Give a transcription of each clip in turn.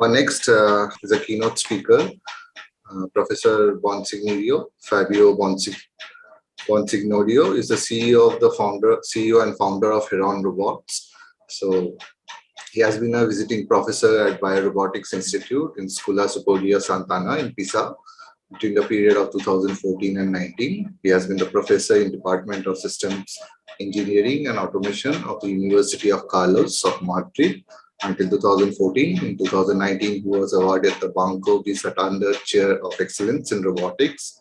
Our next is a keynote speaker, Professor Bonsignorio, Fabio Bonsignorio is the CEO and founder of HeronRobots. So he has been a visiting professor at Biorobotics Institute in Scuola Superiore Sant'Anna in Pisa between the period of 2014 and 19. He has been the professor in Department of Systems Engineering and Automation of the University of Carlos of Madrid until 2014. In 2019, he was awarded the Banco di Santander Chair of Excellence in Robotics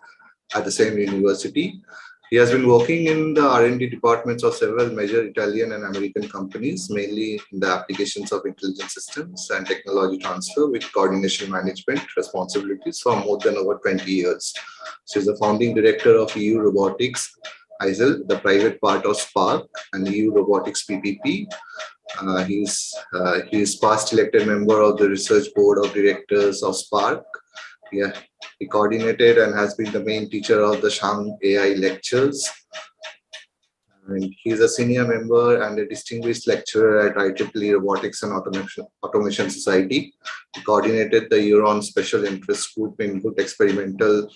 at the same university. He has been working in the R&D departments of several major Italian and American companies, mainly in the applications of intelligent systems and technology transfer with coordination management responsibilities for more than over 20 years. So he's the founding director of EU Robotics, ISRIAH, the private part of Spark, and EU Robotics PPP. He's past elected member of the research board of directors of Spark. Yeah, he coordinated and has been the main teacher of the Shang AI lectures. And he's a senior member and a distinguished lecturer at IEEE Robotics and Automation Society. He coordinated the Huron Special Interest Group in Good Experimental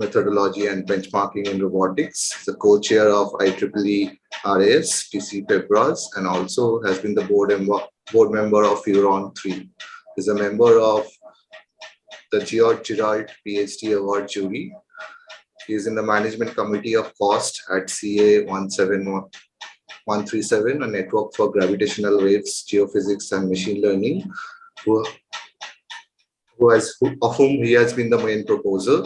Methodology and Benchmarking in Robotics. He's the co-chair of IEEE RAS, TC Febras, and also has been the board member of Huron 3. He's a member of the George Girard PhD Award jury. He is in the management committee of COST at CA 17137, a network for gravitational waves, geophysics, and machine learning, of whom he has been the main proposer.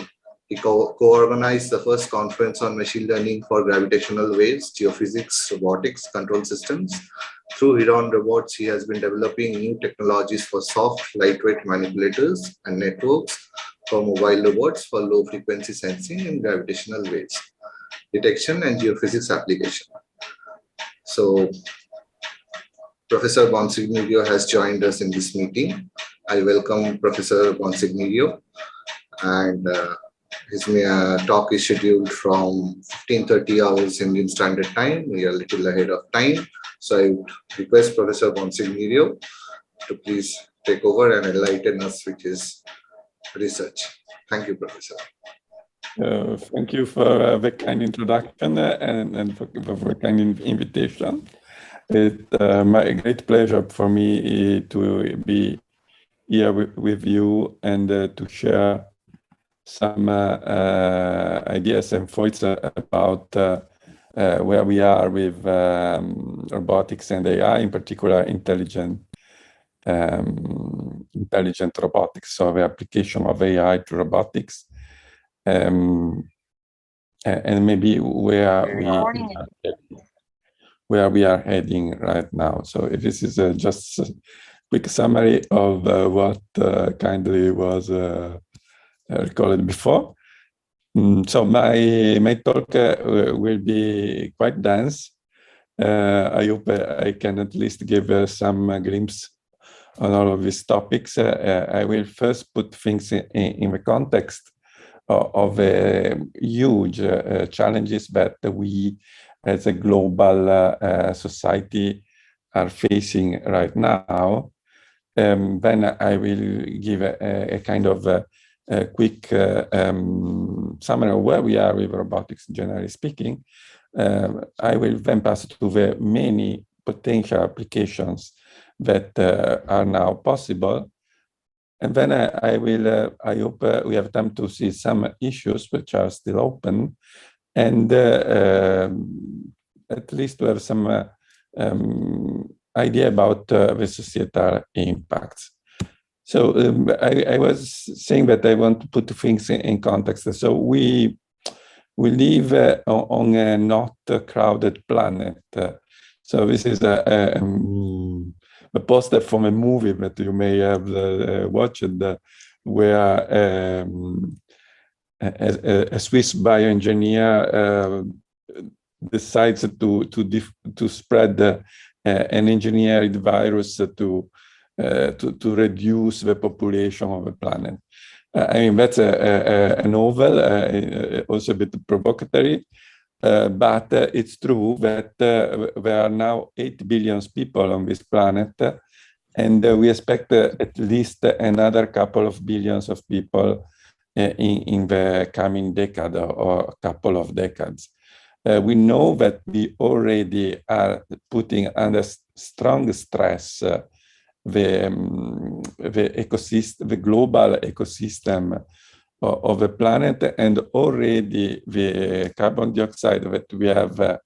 He co-organized the first conference on machine learning for gravitational waves, geophysics, robotics, control systems. Through HeronRobots, he has been developing new technologies for soft, lightweight manipulators and networks for mobile robots for low-frequency sensing and gravitational waves detection and geophysics application. So, Professor Bonsignorio has joined us in this meeting. I welcome Professor Bonsignorio, and his talk is scheduled from 15:30 hours Indian Standard Time. We are a little ahead of time. So I would request Professor Bonsignorio to please take over and enlighten us with his research. Thank you, Professor. Thank you for the kind introduction and for the kind invitation. It's my great pleasure for me to be here with you and to share some ideas and thoughts about where we are with robotics and AI, in particular intelligent robotics, so the application of AI to robotics, and maybe where we are heading right now. So this is just a quick summary of what kindly was recorded before. So my talk will be quite dense. I hope I can at least give some glimpse on all of these topics. I will first put things in the context of huge challenges that we as a global society are facing right now. Then I will give a kind of a quick summary of where we are with robotics, generally speaking. I will then pass to the many potential applications that are now possible. And then I hope we have time to see some issues which are still open, and at least to have some idea about the societal impacts. So I was saying that I want to put things in context. So we live on a not crowded planet. So this is a poster from a movie that you may have watched, where a Swiss bioengineer decides to spread an engineered virus to reduce the population of the planet. I mean, that's a novel, also a bit provocatory, but it's true that there are now 8 billion people on this planet, And we expect at least another couple of billions of people in the coming decade or couple of decades. We know that we already are putting under strong stress the ecosystem, the global ecosystem of the planet, and already the carbon dioxide that we have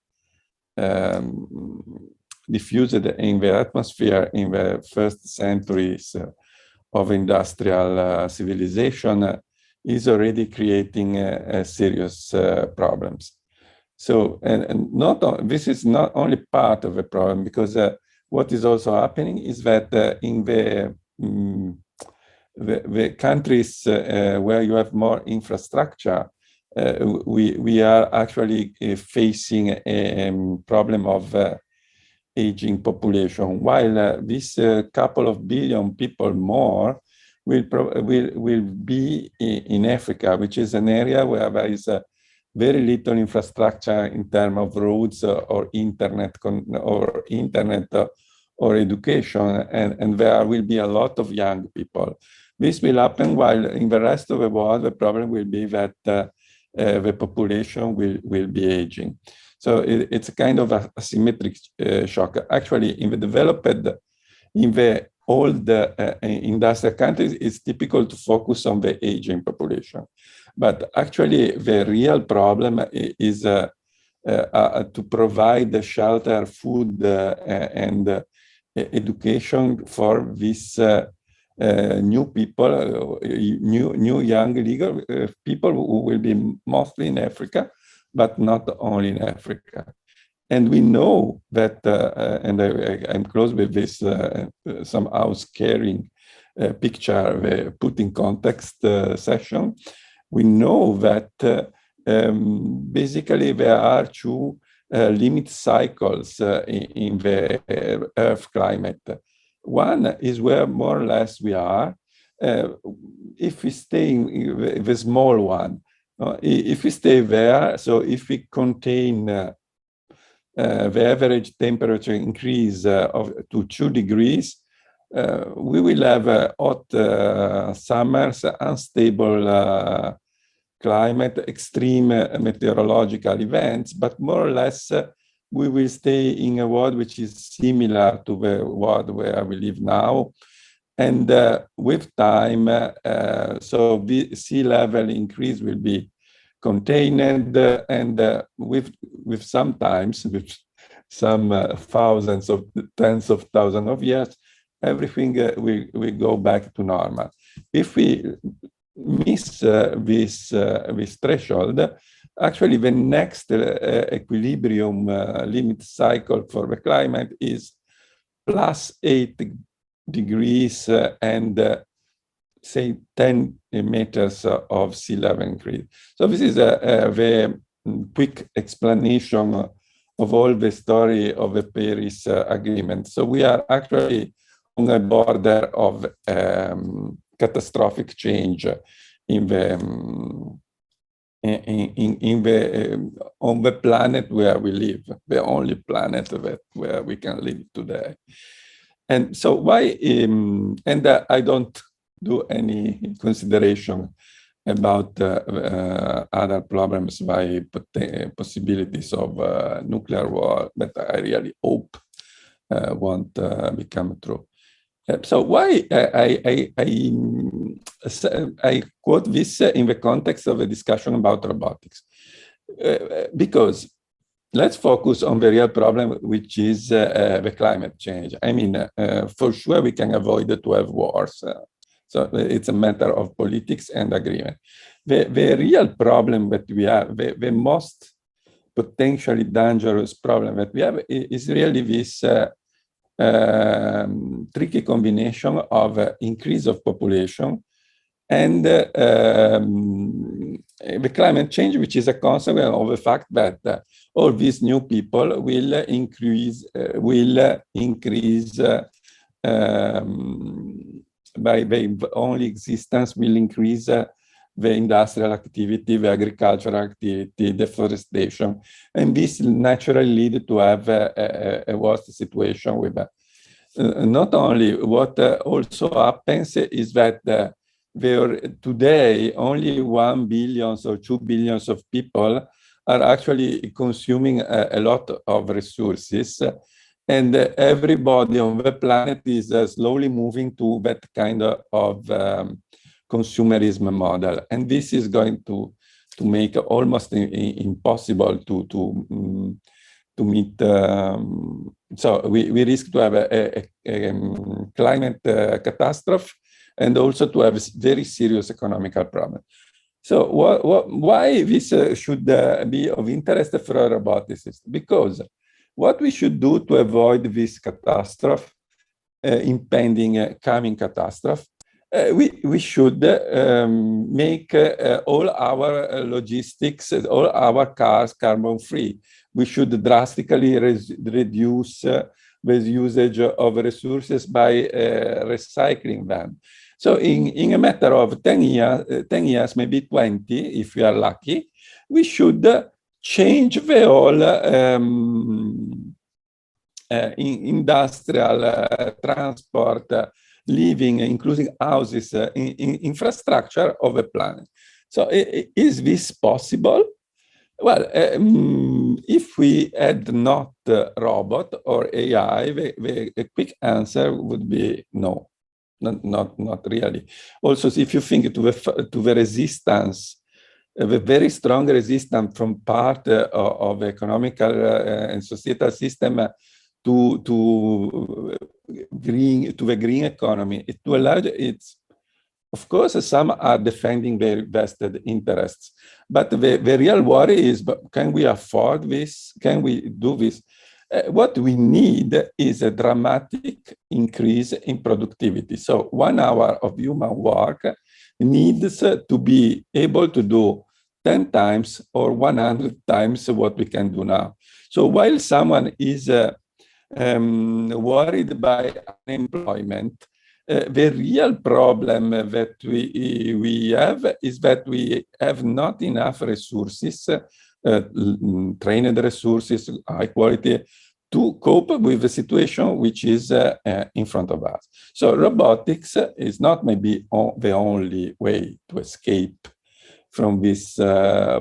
diffused in the atmosphere in the first centuries of industrial civilization is already creating serious problems. So, and this is not only part of the problem, because what is also happening is that in the countries where you have more infrastructure, we are actually facing a problem of aging population, while this couple of billion people more will be in Africa, which is an area where there is very little infrastructure in terms of roads or internet or education, and there will be a lot of young people. This will happen, while in the rest of the world, the problem will be that the population will be aging. So it's a kind of a asymmetric shock. Actually, in the old industrial countries, it's typical to focus on the aging population. But actually, the real problem is to provide the shelter, food, and education for these new people, new young legal people who will be mostly in Africa, but not only in Africa. And we know that, and I'm close with this somehow scaring picture, the put in context session. We know that basically there are two limit cycles in the Earth climate. One is where more or less we are. If we stay in the small one, if we stay there, so if we contain the average temperature increase to 2 degrees, we will have hot summers, unstable climate, extreme meteorological events, but more or less we will stay in a world which is similar to the world where we live now. And with time, so the sea level increase will be contained, and with sometimes, with some thousands of tens of thousands of years, everything will go back to normal. If we miss this threshold, actually the next equilibrium limit cycle for the climate is +8 degrees and say 10 meters of sea level increase. So this is a very quick explanation of all the story of the Paris Agreement. So we are actually on the border of catastrophic change in the on the planet where we live, the only planet where we can live today. And so why, and I don't do any consideration about other problems by possibilities of nuclear war, but I really hope won't become true. So why I quote this in the context of a discussion about robotics, because let's focus on the real problem, which is the climate change. I mean, for sure we can avoid to have wars. So it's a matter of politics and agreement. The real problem that we have, the most potentially dangerous problem that we have is really this tricky combination of increase of population and the climate change, which is a consequence of the fact that all these new people will increase by their only existence will increase the industrial activity, the agricultural activity, deforestation, and this naturally lead to have a worse situation with not only, what also happens is that today only 1 billion or 2 billion of people are actually consuming a lot of resources, and everybody on the planet is slowly moving to that kind of consumerism model, and this is going to make almost impossible to meet. So we risk to have a climate catastrophe, and also to have very serious economical problems. So why this should be of interest for a roboticist? Because what we should do to avoid this catastrophe, impending coming catastrophe, we should make all our logistics, all our cars carbon-free. We should drastically reduce the usage of resources by recycling them. So in a matter of 10 years, maybe 20, if we are lucky, we should change the whole industrial transport, living, including houses, infrastructure of the planet. So is this possible? Well, if we had not robot or AI, the quick answer would be no, not really. Also, if you think to the resistance, the very strong resistance from part of the economical and societal system to the green economy, to a large, it's, of course, some are defending their vested interests, but the real worry is, can we afford this? Can we do this? What we need is a dramatic increase in productivity. So 1 hour of human work needs to be able to do 10 times or 100 times what we can do now. So while someone is worried by unemployment, the real problem that we have is that we have not enough resources, trained resources, high quality, to cope with the situation which is in front of us. So robotics is not maybe the only way to escape from this, to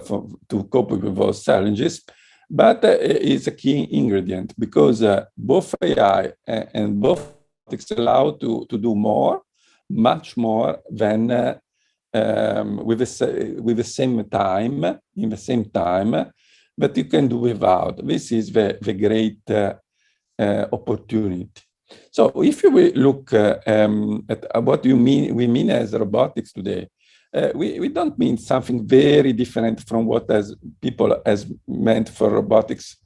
cope with those challenges, but it's a key ingredient, because both AI and both robotics allow to do more, much more than with the same time, in the same time, but you can do without. This is the great opportunity. So if you look at what we mean as robotics today, we don't mean something very different from what people has meant for robotics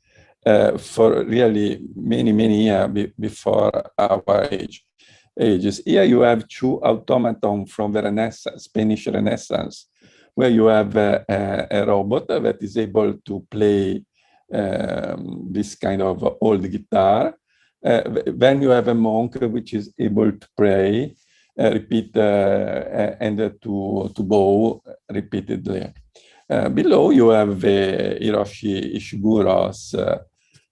for really many years before our ages. Here you have 2 automatons from the Spanish Renaissance, where you have a robot that is able to play this kind of old guitar. Then you have a monk which is able to pray, repeat, and to bow repeatedly. Below you have the Hiroshi Ishiguro's,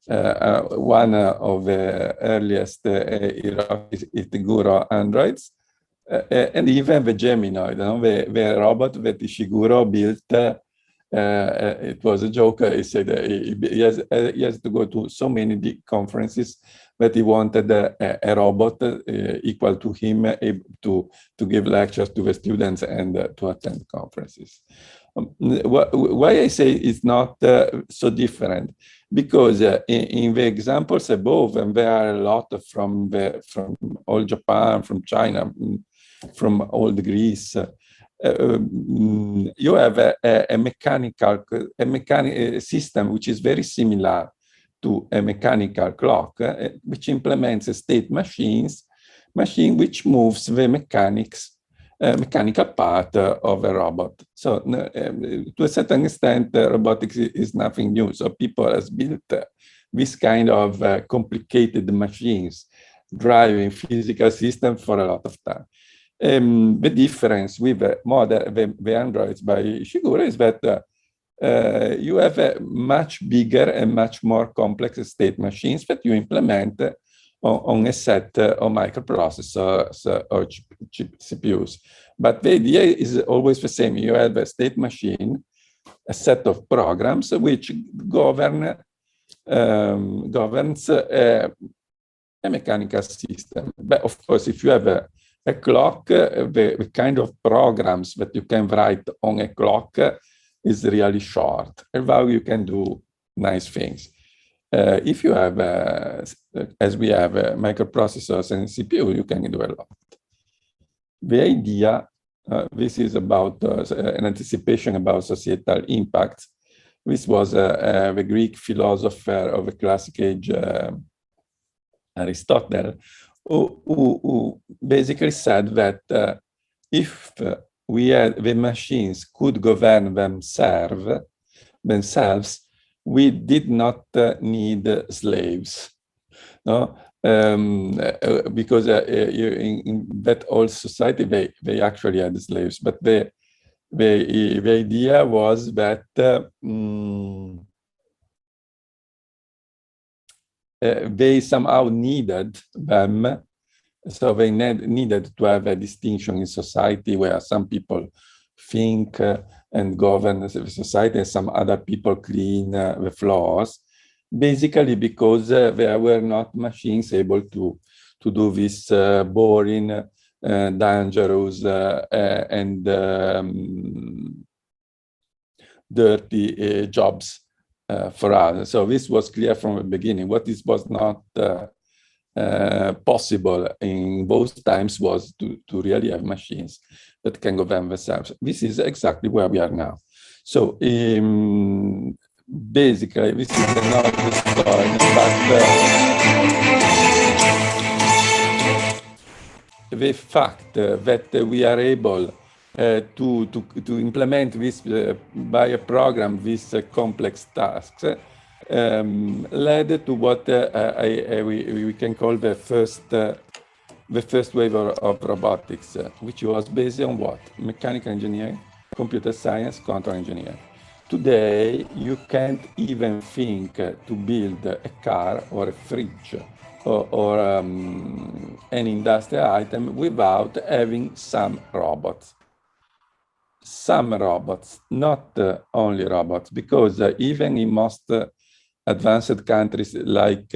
one of the earliest Hiroshi Ishiguro androids, and even the Geminoid, the robot that Ishiguro built. It was a joke. He said he has to go to so many conferences that he wanted a robot equal to him, to give lectures to the students and to attend conferences. Why I say it's not so different? Because in the examples above, and there are a lot from old Japan, from China, from old Greece, you have a mechanical system which is very similar to a mechanical clock, which implements a state machine which moves the mechanical part of a robot. So to a certain extent, robotics is nothing new. So people have built this kind of complicated machines driving physical systems for a lot of time. The difference with the androids by Ishiguro is that you have a much bigger and much more complex state machines that you implement on a set of microprocessors or CPUs. But the idea is always the same. You have a state machine, a set of programs which governs a mechanical system. But of course, if you have a clock, the kind of programs that you can write on a clock is really short. Although you can do nice things. If you have, as we have, microprocessors and CPU, you can do a lot. The idea, this is about an anticipation about societal impacts. This was the Greek philosopher of the classic age, Aristotle, who basically said that if the machines could govern themselves, we did not need slaves, no? Because in that old society, they actually had slaves, but the idea was that they somehow needed them, so they needed to have a distinction in society where some people think and govern the society and some other people clean the floors, basically because there were not machines able to do this boring, dangerous, and dirty jobs for us. So this was clear from the beginning. What this was not possible in both times was to really have machines that can govern themselves. This is exactly where we are now. So basically, this is another story, but the fact that we are able to implement this by a program, these complex tasks, led to what we can call the first wave of robotics, which was based on what? Mechanical engineering, computer science, control engineering. Today, you can't even think to build a car or a fridge or an industrial item without having some robots. Some robots, not only robots, because even in most advanced countries like,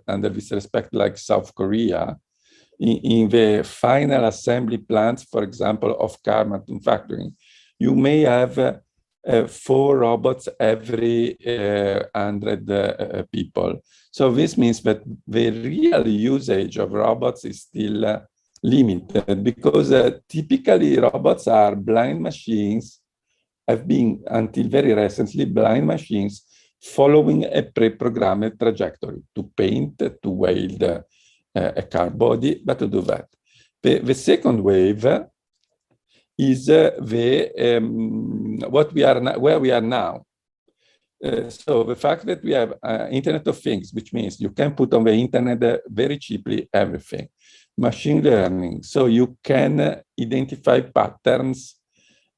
under this respect, like South Korea, in the final assembly plants, for example, of car manufacturing, you may have 4 robots every 100 people. So this means that the real usage of robots is still limited, because typically robots are blind machines, have been until very recently blind machines following a pre-programmed trajectory to paint, to weld a car body, but to do that. The second wave is where we are now. So the fact that we have Internet of Things, which means you can put on the internet very cheaply everything. Machine learning, so you can identify patterns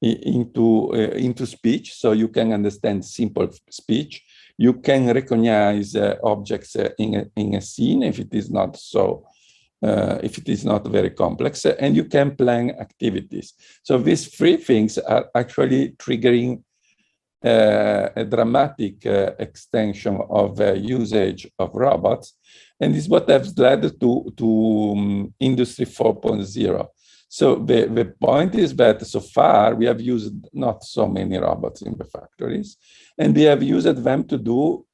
into speech, so you can understand simple speech. You can recognize objects in a scene if it is not so, if it is not very complex, and you can plan activities. So these 3 things are actually triggering a dramatic extension of usage of robots, and this is what has led to Industry 4.0. So the point is that so far we have used not so many robots in the factories, and we have used them to do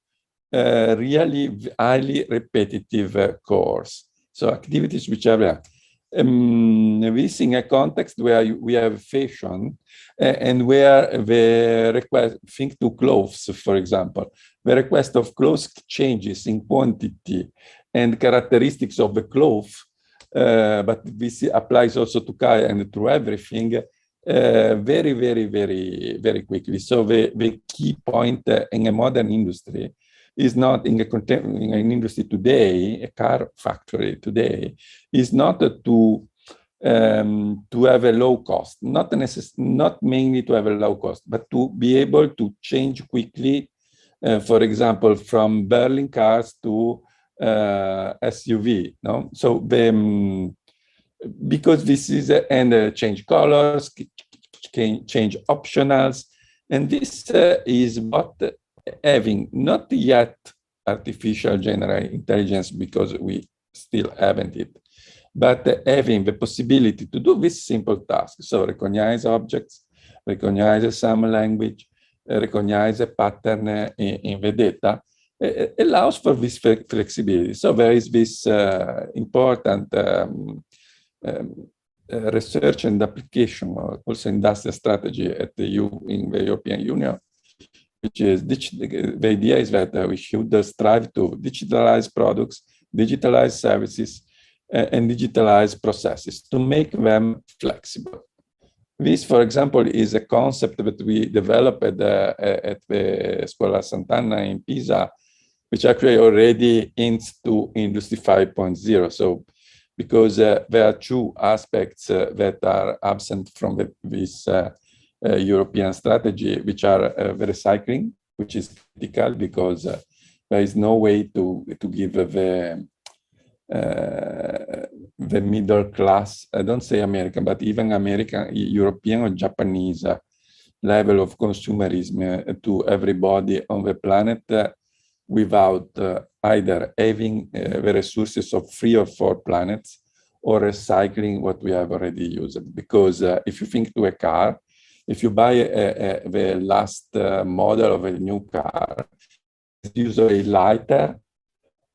really highly repetitive chores. So activities which are this in a context where we have fashion and where the request, think to clothes, for example, the request of clothes changes in quantity and characteristics of the cloth, but this applies also to car and to everything very, very, very, very quickly. So the key point in a modern industry is not in an industry today, a car factory today, is not to have a low cost, not mainly to have a low cost, but to be able to change quickly, for example, from Berlin cars to SUV. No, so because this is and change colors, change optionals, and this is what having not yet artificial general intelligence, because we still haven't it, but having the possibility to do this simple task. So recognize objects, recognize some language, recognize a pattern in the data, allows for this flexibility. So there is this important research and application, also industrial strategy at in the European Union, which is the idea is that we should strive to digitalize products, digitalize services, and digitalize processes to make them flexible. This, for example, is a concept that we developed at the Scuola Sant'Anna in Pisa, which actually already hints to Industry 5.0. So, because there are two aspects that are absent from this European strategy, which are the recycling, which is critical because there is no way to give the middle class, I don't say American, but even American, European or Japanese level of consumerism to everybody on the planet without either having the resources of 3 or 4 planets or recycling what we have already used. Because if you think to a car, if you buy the last model of a new car, it's usually lighter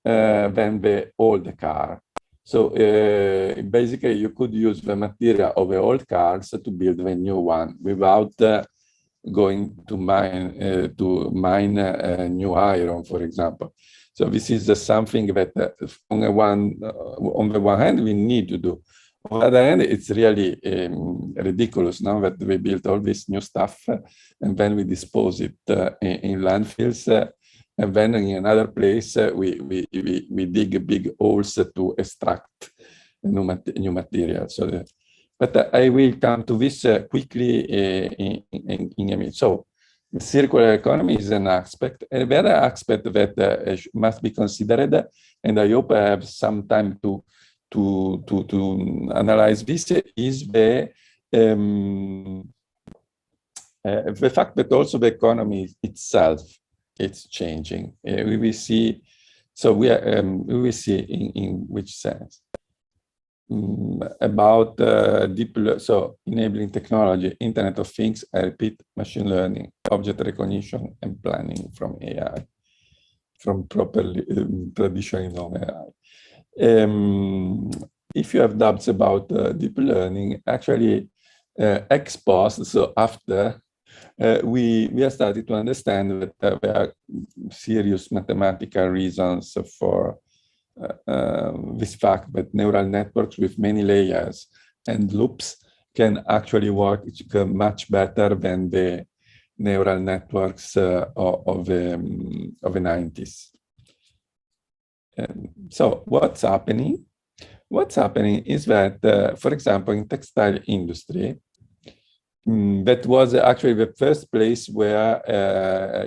than the old car. So basically, you could use the material of the old cars to build the new one without going to mine new iron, for example. So this is something that on the one hand, we need to do. On the other hand, it's really ridiculous now that we build all this new stuff and then we dispose it in landfills. And then in another place, we dig big holes to extract new material. So, but I will come to this quickly in a minute. So, the circular economy is an aspect. And the other aspect that must be considered, and I hope I have some time to analyze this, is the fact that also the economy itself, it's changing. We will see. So we will see in which sense about so enabling technology, Internet of Things. I repeat: machine learning, object recognition, and planning from AI, from properly traditionally known AI. If you have doubts about deep learning, actually, ex post, so after. We have started to understand that there are serious mathematical reasons for this fact that neural networks with many layers and loops can actually work much better than the neural networks of the 90s. So what's happening? What's happening is that, for example, in textile industry, that was actually the first place where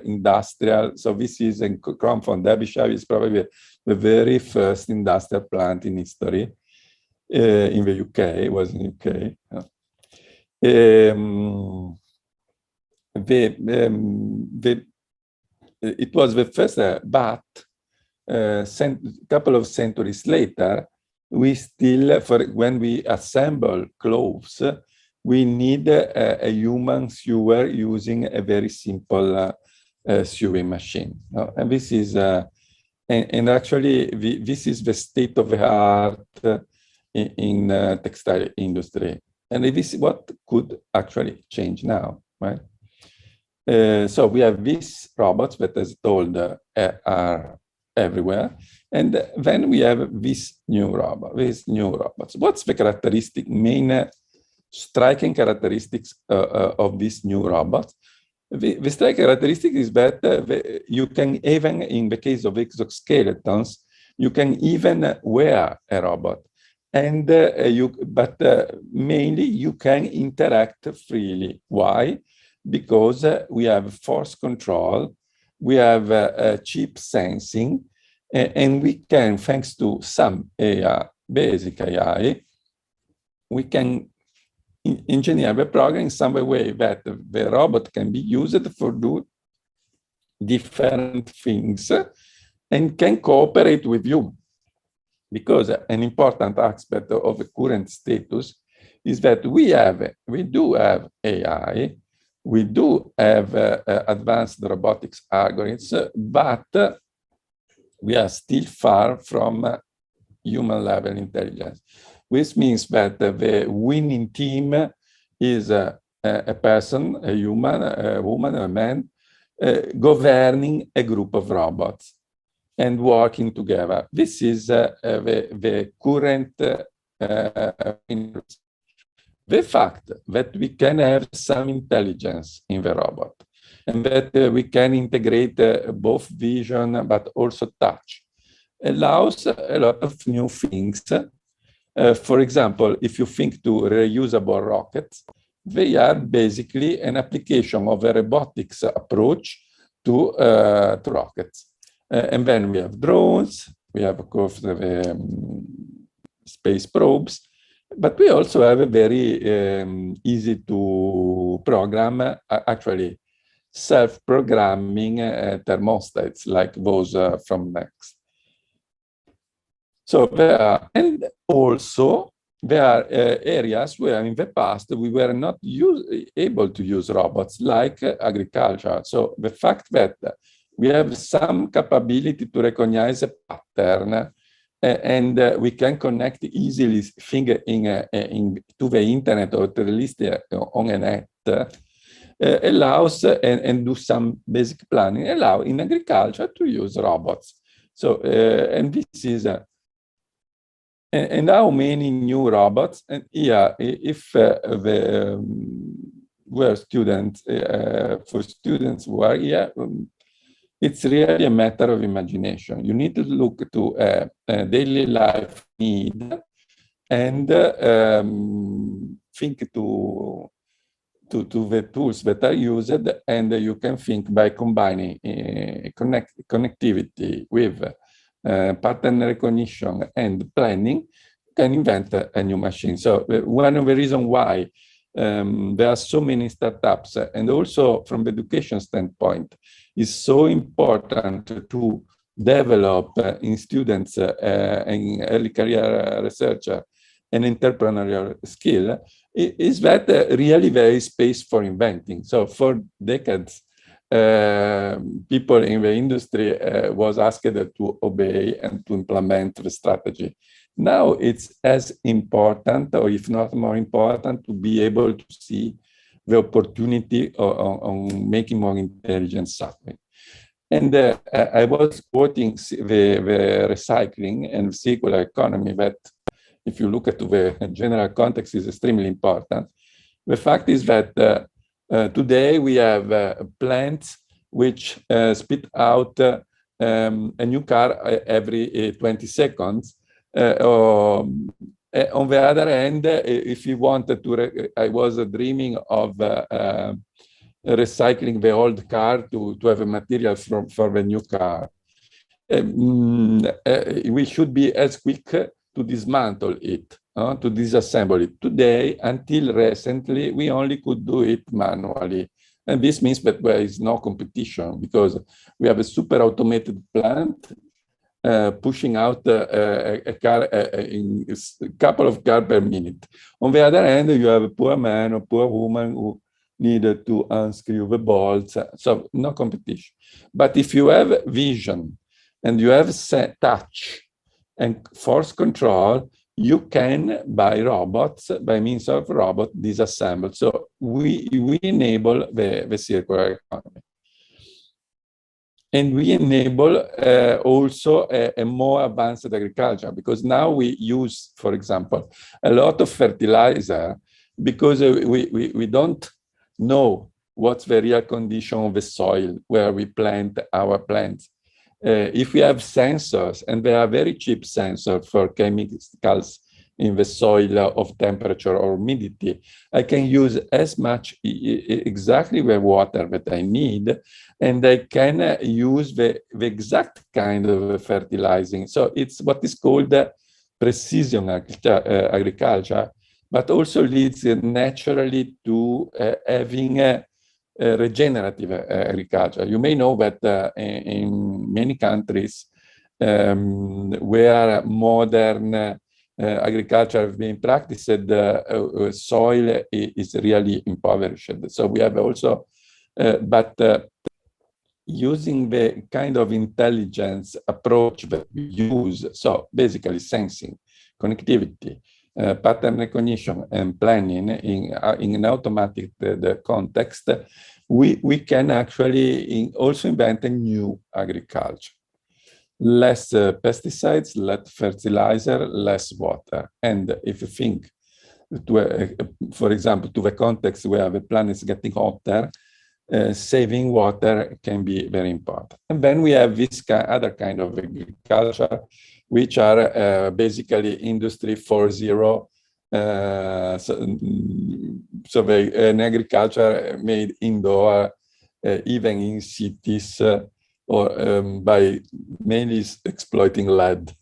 industrial, so this is in Cromford, Derbyshire, is probably the very first industrial plant in history in the UK, it was in UK. It was the first, but a couple of centuries later, we still, when we assemble clothes, we need a human sewer using a very simple sewing machine. And this is, and actually, this is the state of the art in textile industry. And this is what could actually change now, right? So we have these robots that, as told, are everywhere. And then we have these new robots. What's the characteristic, main striking characteristics of these new robots? The striking characteristic is that you can even, in the case of exoskeletons, you can even wear a robot, and but mainly you can interact freely. Why? Because we have force control, we have chip sensing, And we can, thanks to some AI, basic AI, we can engineer the program in some way that the robot can be used for do different things and can cooperate with you. Because an important aspect of the current status is that we do have AI, we do have advanced robotics algorithms, but we are still far from human level intelligence, which means that the winning team is a person, a human, a woman, a man, governing a group of robots and working together. This is the current interest. The fact that we can have some intelligence in the robot and that we can integrate both vision but also touch allows a lot of new things. For example, if you think to reusable rockets, they are basically an application of a robotics approach to rockets. And then we have drones, we have, of course, the space probes, but we also have a very easy to program, actually self-programming thermostats like those from Next. So there are, and also there are areas where in the past we were not able to use robots, like agriculture. So the fact that we have some capability to recognize a pattern and we can connect easily things to the internet or to the list on a net allows and do some basic planning, allow in agriculture to use robots. So, and this is and how many new robots? And here, if we're students, for students who are here, it's really a matter of imagination. You need to look to a daily life need and think to the tools that are used, and you can think by combining connectivity with pattern recognition and planning, can invent a new machine. So one of the reasons why there are so many startups, and also from the education standpoint, is so important to develop in students and early career researcher an entrepreneurial skill, is that really there is space for inventing. So for decades, people in the industry was asked to obey and to implement the strategy. Now it's as important, or if not more important, to be able to see the opportunity on making more intelligence happen. And I was quoting the recycling and circular economy that, if you look at the general context, is extremely important. The fact is that today we have plants which spit out a new car every 20 seconds. On the other hand, if you wanted to, I was dreaming of recycling the old car to have a material for the new car. We should be as quick to dismantle it, to disassemble it. Today, until recently, we only could do it manually. And this means that there is no competition because we have a super automated plant pushing out a car, in a couple of cars per minute. On the other hand, you have a poor man or poor woman who needed to unscrew the bolts, so no competition. But if you have vision and you have touch and force control, you can, by robots, by means of robot, disassemble. So we enable the circular economy. And we enable also a more advanced agriculture, because now we use, for example, a lot of fertilizer because we don't know what's the real condition of the soil where we plant our plants. If we have sensors, and they are very cheap sensors for chemicals in the soil of temperature or humidity. I can use as much exactly the water that I need, and I can use the exact kind of fertilizing. So it's what is called precision agriculture, but also leads naturally to having regenerative agriculture. You may know that in many countries where modern agriculture has been practiced, soil is really impoverished. So we have also, using the kind of intelligence approach that we use, so basically sensing, connectivity, pattern recognition, and planning in an automatic context, we can actually also invent a new agriculture. Less pesticides, less fertilizer, less water. And if you think, for example, to the context where the planet is getting hotter, saving water can be very important. And then we have this other kind of agriculture, which are basically Industry 4.0. So an agriculture made indoor, even in cities, or by mainly exploiting LED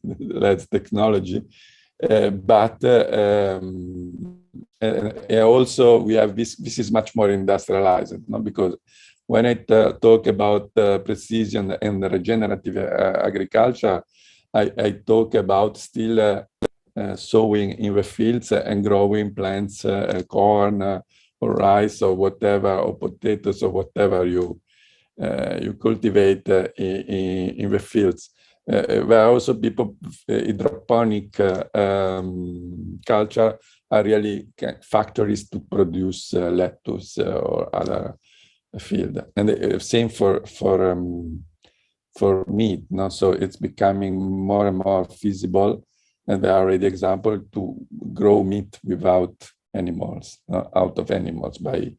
technology. But also we have this is much more industrialized, no? Because when I talk about precision and regenerative agriculture, I talk about still sowing in the fields and growing plants, corn or rice or whatever, or potatoes or whatever you cultivate in the fields. There are also people, hydroponic culture are really factories to produce lettuce or other field. And same for meat. No? So it's becoming more and more feasible, and there are already examples to grow meat without animals, out of animals, by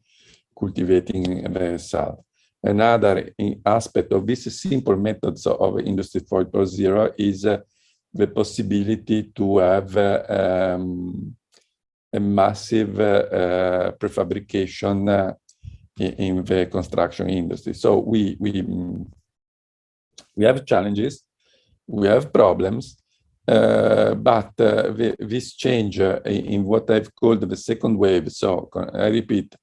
cultivating the soil. Another aspect of these simple methods of Industry 4.0 is the possibility to have a massive prefabrication in the construction industry. So we have challenges, we have problems, but this change in what I've called the second wave, so I repeat,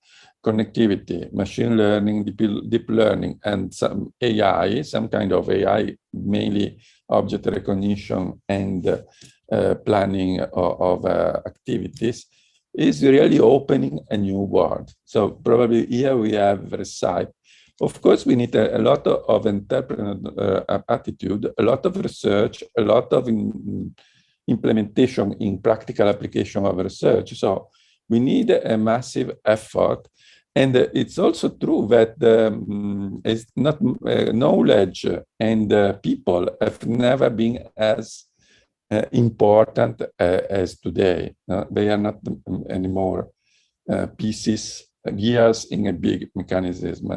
connectivity, machine learning, deep learning, and some AI, some kind of AI, mainly object recognition and planning of activities, is really opening a new world. So probably here we have the side. Of course, we need a lot of entrepreneurial attitude, a lot of research, a lot of implementation in practical application of research. So we need a massive effort. And it's also true that it's not knowledge and people have never been as important as today. They are not anymore pieces, gears in a big mechanism.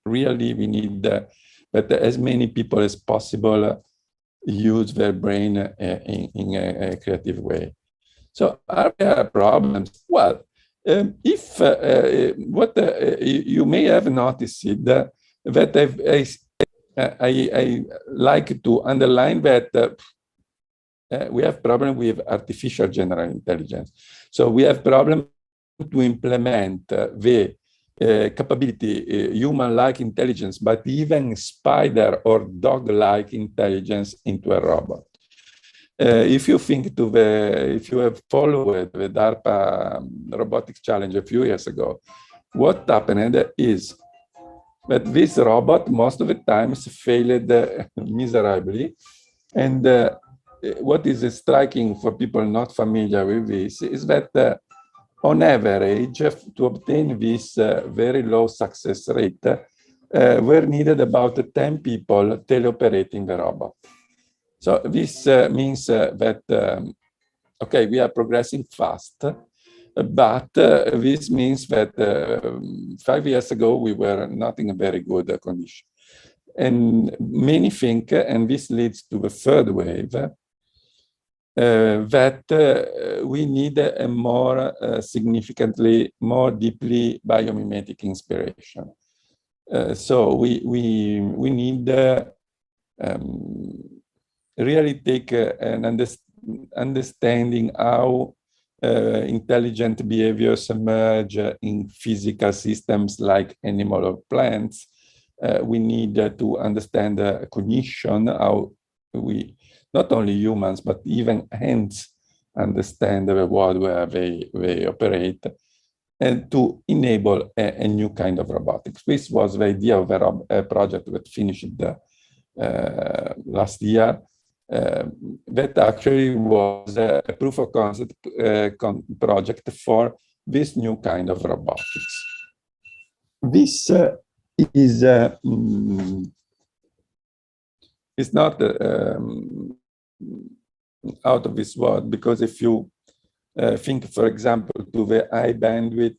Really, we need that as many people as possible use their brain in a creative way. So are there problems? Well, if what you may have noticed that I like to underline that we have problem with artificial general intelligence. So we have problem to implement the capability, human-like intelligence, but even spider or dog-like intelligence into a robot. If you think to if you have followed the DARPA robotics challenge a few years ago, what happened is that this robot most of the times failed miserably. And what is striking for people not familiar with this is that on average, to obtain this very low success rate, were needed about 10 people teleoperating the robot. So this means that, okay, we are progressing fast, but this means that 5 years ago, we were not in a very good condition. And many think, and this leads to the third wave, that we need a more significantly, more deeply biomimetic inspiration. So we need really take an understanding how intelligent behaviors emerge in physical systems like animal or plants. We need to understand cognition, how we, not only humans, but even ants understand the world where they operate, and to enable a new kind of robotics. This was the idea of a project that finished last year, that actually was a proof of concept project for this new kind of robotics. This is it's not out of this world, because if you think, for example, to the high bandwidth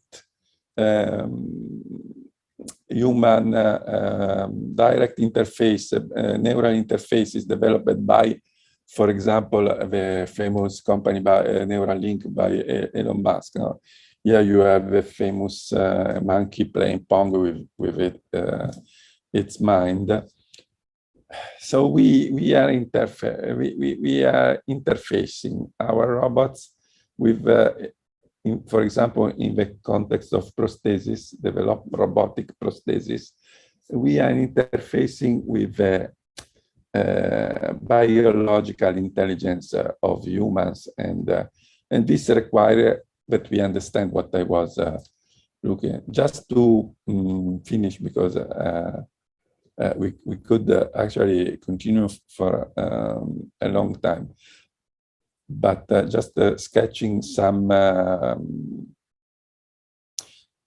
human direct interface, neural interfaces developed by, for example, the famous company by Neuralink by Elon Musk. Here you have the famous monkey playing Pong with its mind. So we are interfacing our robots with, for example, in the context of prosthesis, develop robotic prosthesis, we are interfacing with the biological intelligence of humans, and this requires that we understand what I was looking at. Just to finish, because we could actually continue for a long time, but just sketching some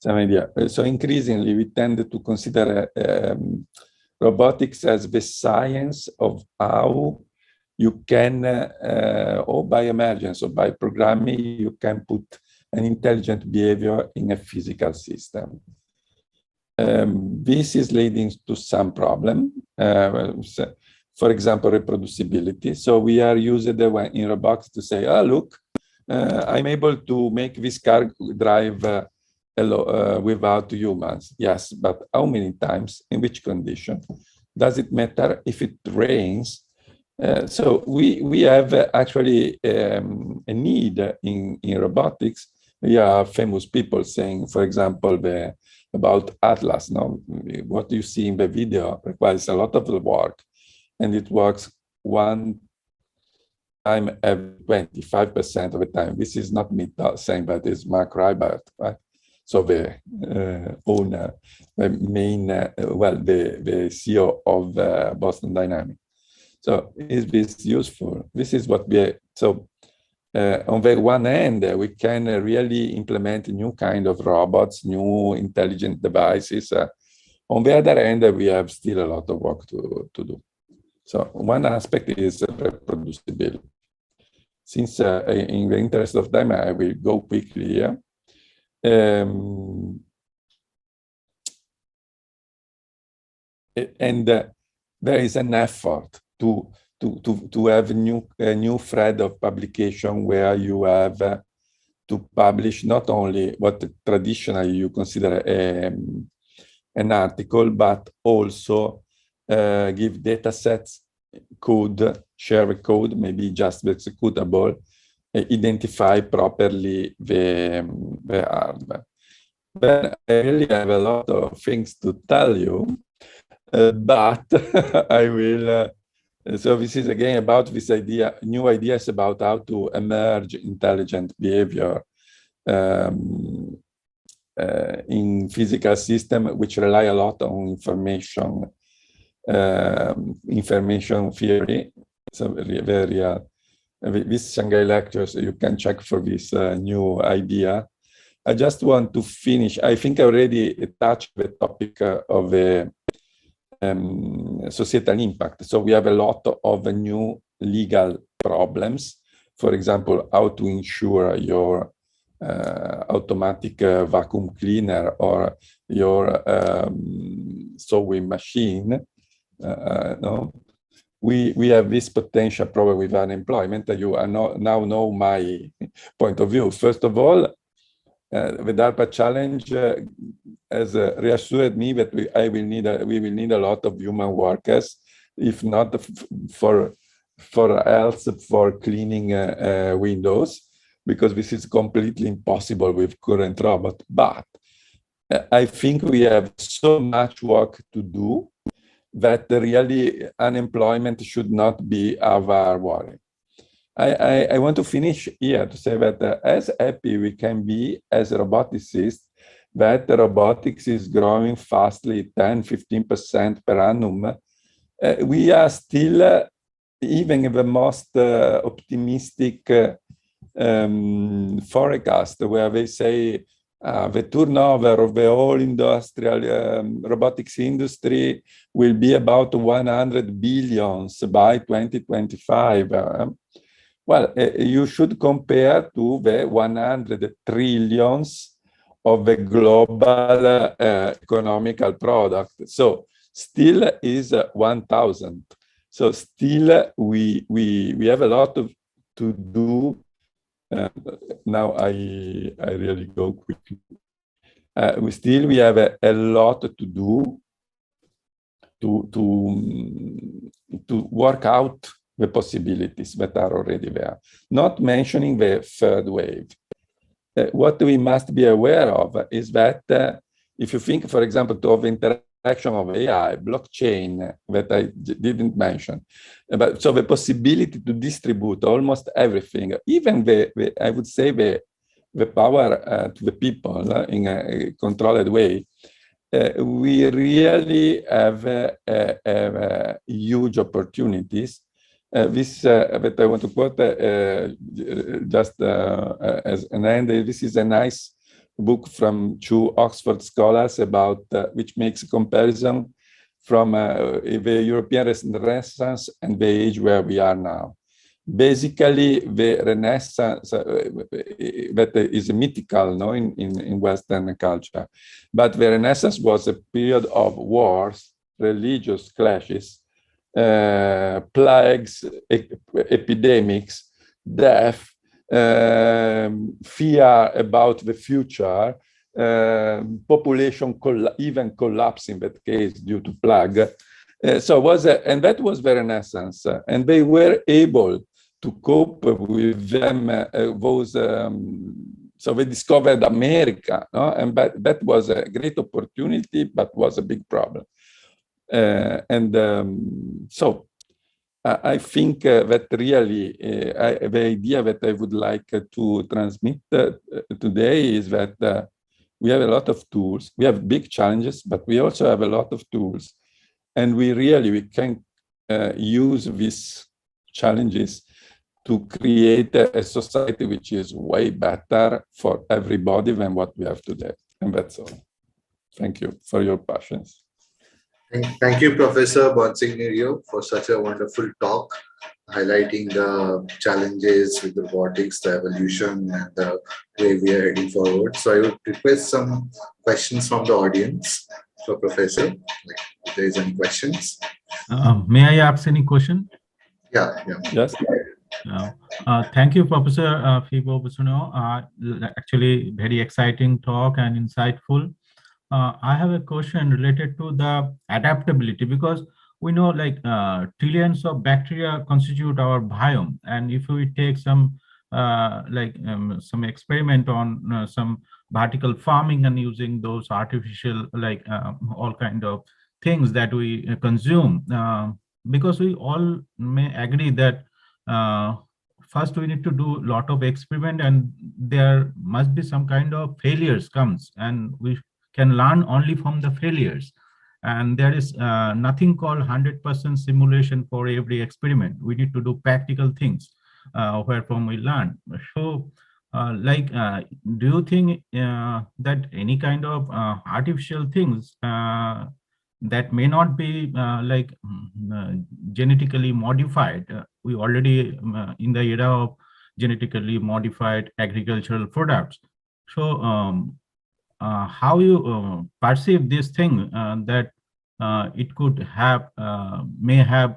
idea. So increasingly, we tend to consider robotics as the science of how you can, or by emergence or by programming, you can put an intelligent behavior in a physical system. This is leading to some problem. For example, reproducibility. So we are used in robotics to say, oh, look, I'm able to make this car drive without humans. Yes, but how many times? In which condition? Does it matter if it rains? So we have actually a need in robotics. We are famous people saying, for example, about Atlas. Now, what you see in the video requires a lot of work, and it works one time every 25% of the time. This is not me saying, but it's Mark Rybert, right? So the owner, the main, the CEO of Boston Dynamics. So is this useful? This is what we, so on the one hand, we can really implement new kind of robots, new intelligent devices. On the other hand, we have still a lot of work to do. So one aspect is reproducibility. Since in the interest of time, I will go quickly here. And there is an effort to have a new thread of publication where you have to publish not only what traditionally you consider an article, but also give data sets, code, share the code, maybe just the executable, identify properly the hardware. Then I really have a lot of things to tell you, but I will. So this is again about this idea, new ideas about how to emerge intelligent behavior in physical systems, which rely a lot on information theory. So very this Shanghai lectures, you can check for this new idea. I just want to finish. I think I already touched the topic of the societal impact. So we have a lot of new legal problems. For example, how to insure your automatic vacuum cleaner or your sewing machine. No? we have this potential problem with unemployment. You are now know my point of view. First of all, the DARPA challenge has reassured me that we will need a lot of human workers, if not for else for cleaning windows, because this is completely impossible with current robot. But I think we have so much work to do that really unemployment should not be our worry. I want to finish here to say that as happy we can be as roboticists that robotics is growing fastly, 10-15% per annum, we are still, even in the most optimistic forecast, where they say the turnover of the whole industrial robotics industry will be about 100 billions by 2025. Well, you should compare to the 100 trillions of the global economical product. So still is 1,000. So still we have a lot to do. Now I really go quickly. We have a lot to do to work out the possibilities that are already there, not mentioning the third wave. What we must be aware of is that if you think, for example, of the interaction of AI, blockchain, that I didn't mention, but so the possibility to distribute almost everything, even I would say the power to the people in a controlled way, we really have huge opportunities. This that I want to quote just as an end. This is a nice book from two Oxford scholars about which makes a comparison from the European Renaissance and the age where we are now. Basically, the Renaissance that is mythical, no, in Western culture, but the Renaissance was a period of wars, religious clashes, plagues, epidemics, death, fear about the future, population even collapse in that case due to plague. And that was the Renaissance, and they were able to cope with them. So they discovered America, no? And that was a great opportunity, but was a big problem. So I think that really the idea that I would like to transmit today is that we have a lot of tools. We have big challenges, but we also have a lot of tools. And we can use these challenges to create a society which is way better for everybody than what we have today. And that's all. Thank you for your patience. Thank you, Professor Bonsignorio, for such a wonderful talk, highlighting the challenges with robotics, the evolution, and the way we are heading forward. So I would request some questions from the audience for Professor, like if there is any questions. May I ask any question? Yeah. Yes. Thank you, Professor Fabio. Actually, very exciting talk and insightful. I have a question related to the adaptability, because we know like trillions of bacteria constitute our biome, and if we take some experiment on some vertical farming and using those artificial all kind of things that we consume, because we all may agree that first we need to do a lot of experiment, and there must be some kind of failures comes, and we can learn only from the failures, and there is nothing called 100% simulation for every experiment. We need to do practical things wherefrom we learn. So do you think that any kind of artificial things that may not be genetically modified, we already in the era of genetically modified agricultural products, so how you perceive this thing that it could have may have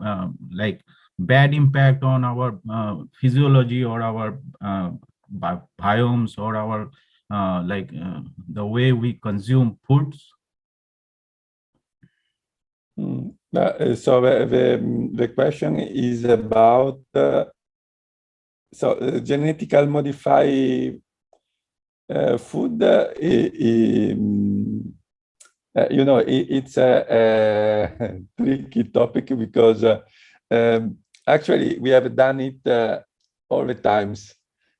like bad impact on our physiology or our biomes or our the way we consume foods? So the question is about genetically modified food. You know, it's a tricky topic because actually we have done it all the times.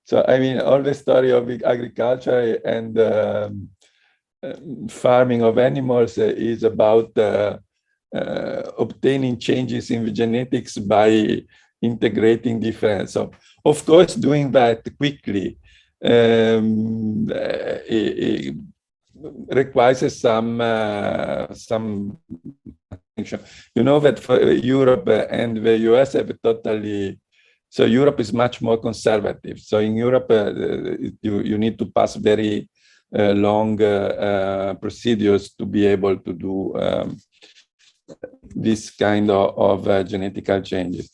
So I mean, all the story of agriculture and farming of animals is about obtaining changes in the genetics by integrating different. So of course, doing that quickly it requires some attention. You know that for Europe and the US have totally. So Europe is much more conservative. So in Europe, you need to pass very long procedures to be able to do this kind of genetical changes.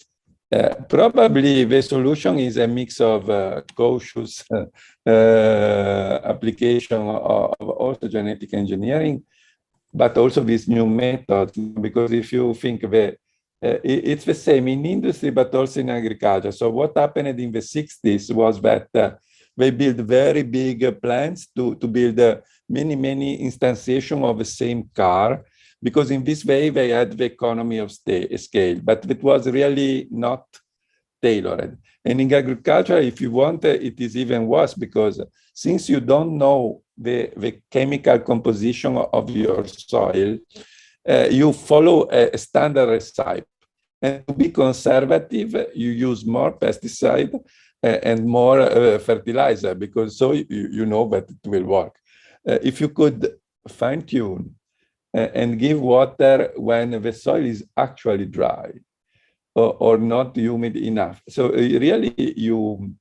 Probably the solution is a mix of cautious application of also genetic engineering, but also these new methods. Because if you think it's the same in industry, but also in agriculture. So what happened in the 60s was that they built very big plants to build many instantiation of the same car, because in this way they had the economy of scale, but it was really not tailored. And in agriculture, if you want, it is even worse, because since you don't know the chemical composition of your soil, you follow a standard recipe. And to be conservative, you use more pesticide and more fertilizer, because so you know that it will work. If you could fine tune and give water when the soil is actually dry or not humid enough. So really you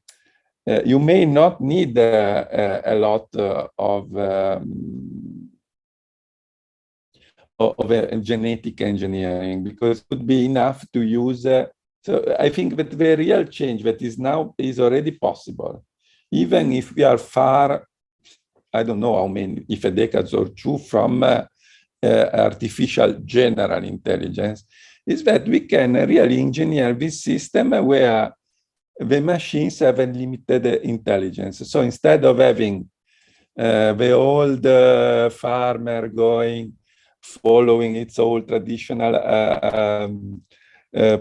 may not need a lot of genetic engineering, because it would be enough to use. So I think that the real change that is now is already possible, even if we are far, I don't know how many, if a decade or two from artificial general intelligence, is that we can really engineer this system where the machines have a limited intelligence. So instead of having the old farmer going, following its old traditional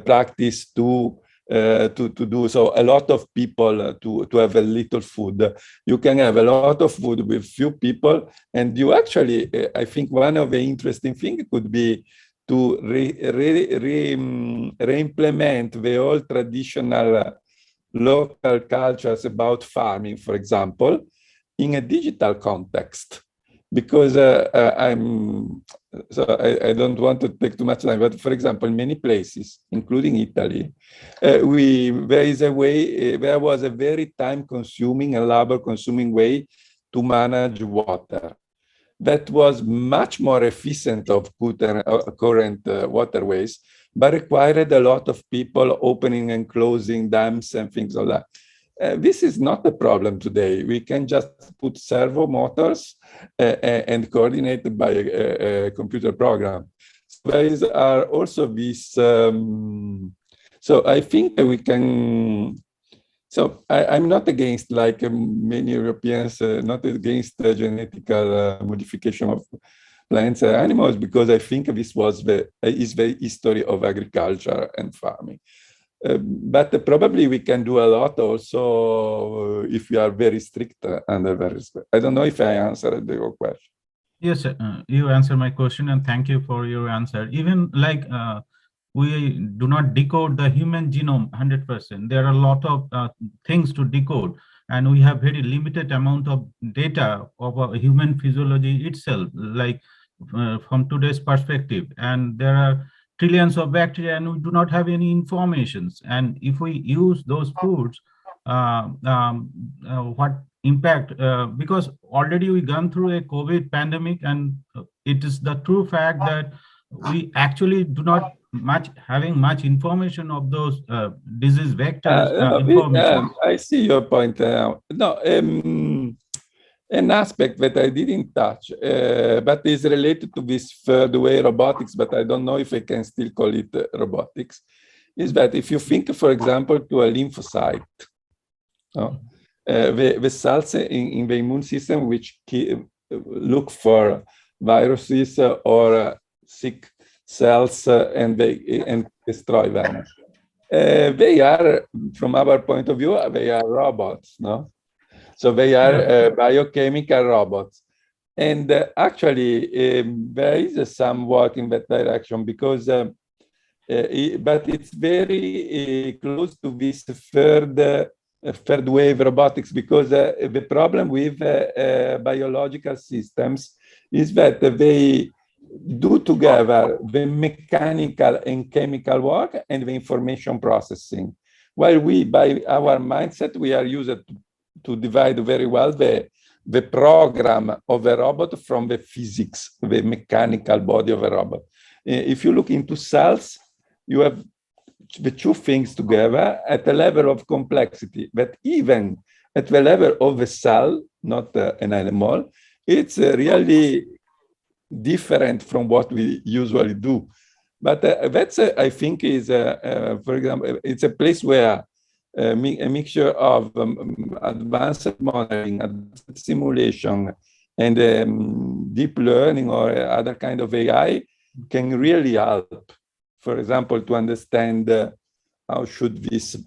practice to do so, a lot of people to have a little food. You can have a lot of food with few people, and you actually, I think one of the interesting things could be to re-implement the old traditional local cultures about farming, for example, in a digital context. Because I don't want to take too much time, but for example, in many places, including Italy, there was a very time-consuming and labor-consuming way to manage water that was much more efficient of current waterways, but required a lot of people opening and closing dams and things like that. This is not a problem today. We can just put servo motors and coordinate by a computer program. So there are also these. So I think we can. So I'm not against, like many Europeans, not against the genetical modification of plants and animals, because I think this was the history of agriculture and farming. But probably we can do a lot also if we are very strict under the respect. I don't know if I answered your question. Yes, you answered my question, and thank you for your answer. Even like we do not decode the human genome 100%. There are a lot of things to decode, and we have very limited amount of data of human physiology itself, like from today's perspective. And there are trillions of bacteria, and we do not have any informations. And if we use those foods, what impact? Because already we gone through a COVID pandemic, and it is the true fact that we actually do not having much information of those disease vectors information. I see your point. No, an aspect that I didn't touch, but is related to this third way robotics, but I don't know if I can still call it robotics, is that if you think, for example, to a lymphocyte, the cells in the immune system which look for viruses or sick cells and destroy them. They are, from our point of view, they are robots, no? So they are biochemical robots. And actually, there is some work in that direction because, but it's very close to this third wave robotics, because the problem with biological systems is that they do together the mechanical and chemical work and the information processing. While we, by our mindset, we are used to divide very well the program of a robot from the physics, the mechanical body of a robot. If you look into cells, you have the two things together at a level of complexity, but even at the level of a cell, not an animal, it's really different from what we usually do. But that's, I think, is, for example, it's a place where a mixture of advanced modeling, advanced simulation, and deep learning or other kind of AI can really help. For example, to understand how should this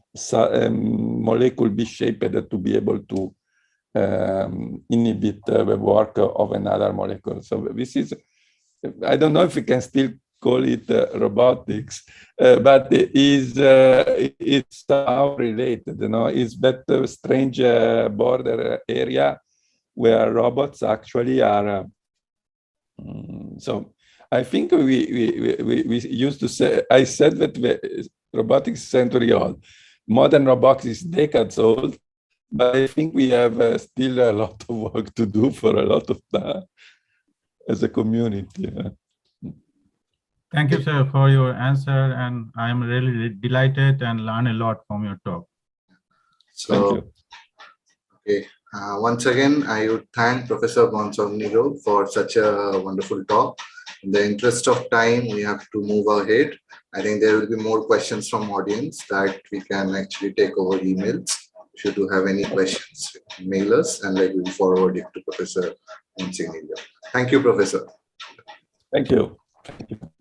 molecule be shaped to be able to inhibit the work of another molecule. So this is, I don't know if we can still call it robotics, but it's somehow related. You know, it's that strange border area where robots actually are. So I think we used to say, I said that the robotics is century old. Modern robotics is decades old, but I think we have still a lot of work to do for a lot of time as a community. Thank you, sir, for your answer, and I'm really delighted and learn a lot from your talk. So, okay. Once again, I would thank Professor Bonsignorio for such a wonderful talk. In the interest of time, we have to move ahead. I think there will be more questions from audience that we can actually take over emails. If you do have any questions, mail us and we'll forward it to Professor Bonsignorio. Thank you, Professor. Thank you. Thank you.